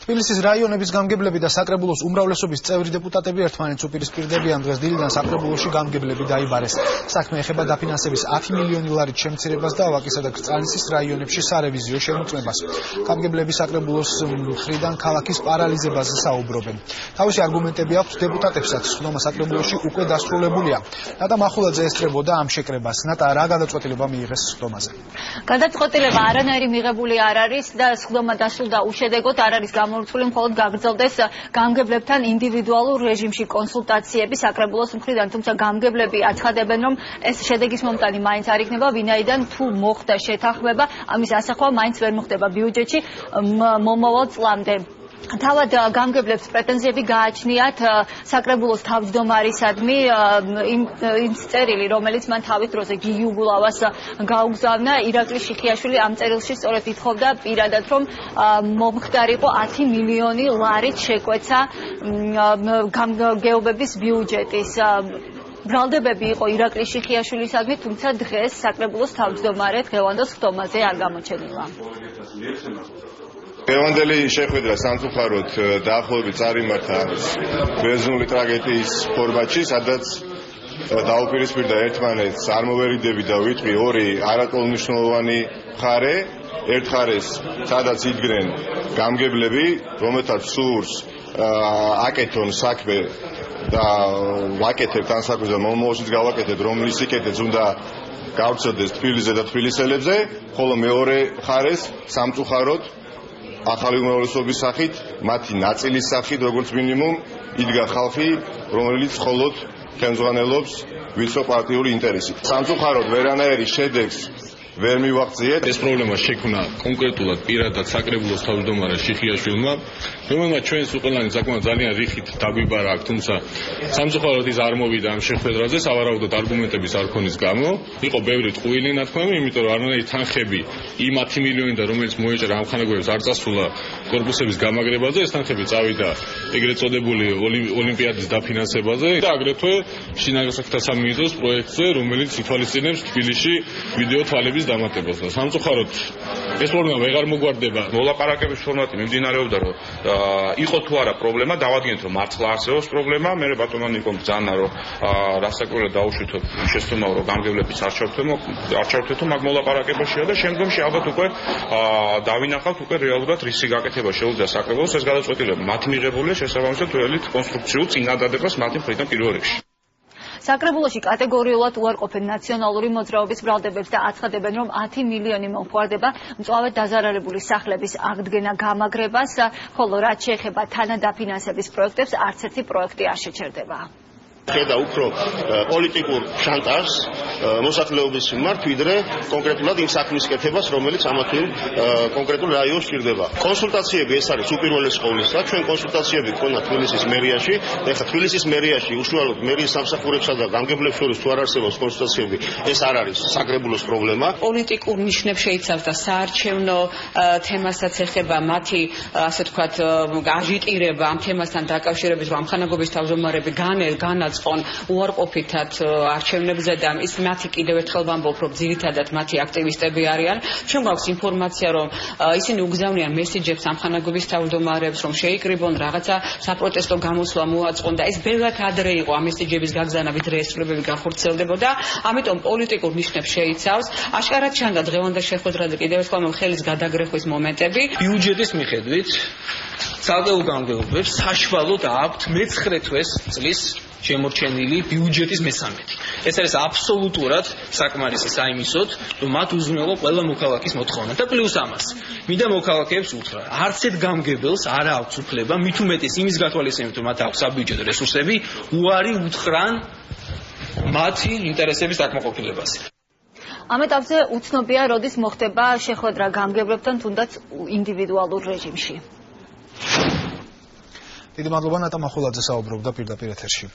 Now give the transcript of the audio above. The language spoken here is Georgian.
თბილისის რაიონების გამგებლები და საკრებულოს უმრავლესობის წევრი დეპუტატები ერთმანეთს უპირისპირდებიან. დღეს დილიდან საკრებულოში გამგებლები დაიბარეს. საქმე ეხება დაფინანსების 10 მილიონი ლარით შემცირებას და ავაკისა და კრწანისის რაიონებში სარევიზიო შემოწმებას. გამგებლები საკრებულოს მხრიდან ქალაქის პარალიზებაზე საუბრობენ. თავისი არგუმენტები აქვს დეპუტატებსაც. სხდომა საკრებულოში უკვე დასრულებულია. ნატა მახულაძე ესწრებოდა ამ შეკრებას. ნატა, რა გადაწყვეტილება მიიღეს სხდომაზე? გადაწყვეტილება არანაირი მიღებული არ არის და სხდომა დასრულდა უშედეგოდ. არ არის გამორთული, მხოლოდ გაგრძელდეს გამგებლებთან ინდივიდუალურ რეჟიმში კონსულტაციები საკრებულოს მხრიდან, თუმცა გამგებლები აცხადებენ, რომ ეს შედეგის მომტანი მაინც არ იქნება, ვინაიდან თუ მოხდა შეთანხმება, ამის ასახვა მაინც ვერ მოხდება ბიუჯეტში მომავალ წლამდე. თავად გამგებლებს პრეტენზიები გააჩნიათ საკრებულოს თავმჯდომარისადმი იმ წერილი, რომელიც მან თავის დროზე გიგი უგულავას გაუგზავნა. ირაკლი შიხიაშვილი ამ წერილში სწორედ ითხოვდა პირადად, რომ მომხდარიყო 10 მილიონი ლარით შეკვეცა გამგეობების ბიუჯეტის. ბრალდებები იყო ირაკლი შიხიაშვილისადმი, თუმცა დღეს საკრებულოს თავმჯდომარე დღევანდელ სხდომაზე არ გამოჩენილა. დღევანდელი შეხვედრა სამწუხაროდ დაახლოებით წარიმართა ბერძნული ტრაგედიის ფორმატში, სადაც დაუპირისპირდა ერთმანეთს წარმოვერიდები და ვიტყვი ორი არაკოლმნიშვნელოვანი მხარე. ერთ მხარეს, სადაც იდგნენ გამგებლები, რომელთაც სურს აკეთონ საქმე და ვაკეთებთ ამ საქმეს და მომავალშიც გავაკეთებთ, რომლის სიკეთეც უნდა გავრცელდეს თბილისზე და თბილისელებზე, ხოლო მეორე მხარეს სამწუხაროდ ახალი უმრავლესობის სახით, მათი ნაწილის სახით, როგორც მინიმუმ, იდგა ხალხი, რომელიც მხოლოდ ხელმძღვანელობს ვიწრო პარტიული ინტერესით. სამწუხაროდ ვერანაირი შედეგს ვერ მივაღწიეთ. ეს პრობლემა შექმნა კონკრეტულად პირადად საკრებულოს თავმჯდომარე შიხიაშვილმა, რომელმაც ჩვენს უყელანი საკმაოდ ძალიან რიხით დაგვიბარა აქ, თუმცა სამწუხაროდ ის არ მოვიდა ამ შეხვედრაზე, სავარაუდოდ არგუმენტების არ ქონის გამო. იყო ბევრი ტყუილი ნათქვამი, იმიტომ რომ არანაირი თანხები იმ 10 მილიონიდან, რომელიც მოეჭრა ამ ხანაგოებს არ წასულა კორპუსების გამაგრებაზე, ეს თანხები წავიდა ეგრეთ წოდებული ოლიმპიადის დაფინანსებაზე და აგრეთვე შინაგანსაკუთრებთა სამინისტროს პროექტზე, რომელიც ითვალისწინებს თბილისში ვიდეო თვალების დამატებას და სამწუხაროდ ეს პრობლემა ვეღარ მოგვარდება. მოლაპარაკების ფორმატი მიმდინარეობდა, რომ იყო თუ არა პრობლემა, დავადგინეთ, რომ მართლა არსებობს პრობლემა. მე ბატონო ნიკომ ბრძანა, რომ რასაკვირველად დაუშვითო შესწომა, რომ გამგებლებიც არ ჩავთვეთო მაგ მოლაპარაკებაშია და შემდგომში ალბათ უკვე დავინახავთ უკვე რეალურად რისი გაკეთება შეუძლია საკრებულოს. ეს გადაწყვეტილება მათ მიღებულია შესაბამისად თვალით კონსტრუქციულ წინადადებას მათი მხრიდან პირველ რიგში. საკრებულოში კატეგორიულად უარყოფენ ნაციონალური მოძრაობის ბრალდებებს და აცხადებენ, რომ 10 მილიონი მომხმარდება მწვავედ დაზარალებული სახლების აღდგენა გამაგრებას, ხოლო რაც შეეხება თანადაფინანსების პროექტებს, არც ერთი პროექტი არ შეჩერდება. ხედა უფრო პოლიტიკურ შანტაჟს მოსახლეობის მიმართ, ვიდრე კონკრეტულად იმ საქმის კეთებას, რომელიც ამა თუ იმ კონკრეტულ რაიონს ჭირდება. კონსულტაციები ეს არის უპირველეს ყოვლისა. ჩვენ კონსულტაციები გქონდა თბილისის მერიაში, ეხლა თბილისის მერიაში უშუალოდ მერიის სამსახურებსა და გამგებლებს შორის თუ არ არსებობს კონსულტაციები, ეს არ არის საკრებულოს პრობლემა. პოლიტიკურ ნიშნებს შეიცავს და საარჩევნო თემასაც ეხება მათი, ასე ვთქვათ, აჟიტირება ამ თემასთან დაკავშირებით, რომ ამხანაგობის თავმჯდომარები განაცხონ უარყოფითად არჩევნებზე და ის მათი კიდევ ერთხელ ვამბობ, რომ ძირითადად მათი აქტივისტები არიან. ჩვენ გვაქვს ინფორმაცია, რომ ისინი უგზავნიან მესიჯებს ამხანაგობის თავმჯდომარებს, რომ შეიკრიბონ რაღაცა საპროტესტო გამოსვლა მოაწყონ და ეს ბევრად ადრე იყო ამ მესიჯების გაგზავნა, ვიდრე ეს ცვლილებები გახორციელდებოდა. ამიტომ პოლიტიკურ ნიშნებს შეიცავს. აშკარად ჩანდა დღევანდელ შეხვედრაზე კიდევ ერთხელ ხელის გადაგრეხვის მომენტები. ბიუჯეტის მიხედვით ცალკეულ გამგებლობებს საშუალოდ აქვთ მე-9 თვეს წლის შემორჩენილი ბიუჯეტის მე-13. ეს არის აბსოლუტურად საკმარისი საიმისოდ, რომ მათ უზრუნველყო ყველა მოქალაქის მოთხოვნა და პლუს ამას. მინდა მოქალაქეებს უთხრა, არც ერთ გამგებელს არ აქვს უფლება, მით უმეტეს იმის გათვალისწინებით, რომ მათ აქვს საბიუჯეტო რესურსები, უარი უთხრან მათი ინტერესების დაკმაყოფილებას. ამ ეტაპზე უცნობია, როდის მოხდება შეხვედრა გამგებლებთან, თუნდაც ინდივიდუალურ რეჟიმში. დიდი მადლობა ნატა მახულაძე საუბრობდა პირდაპირ ეთერში.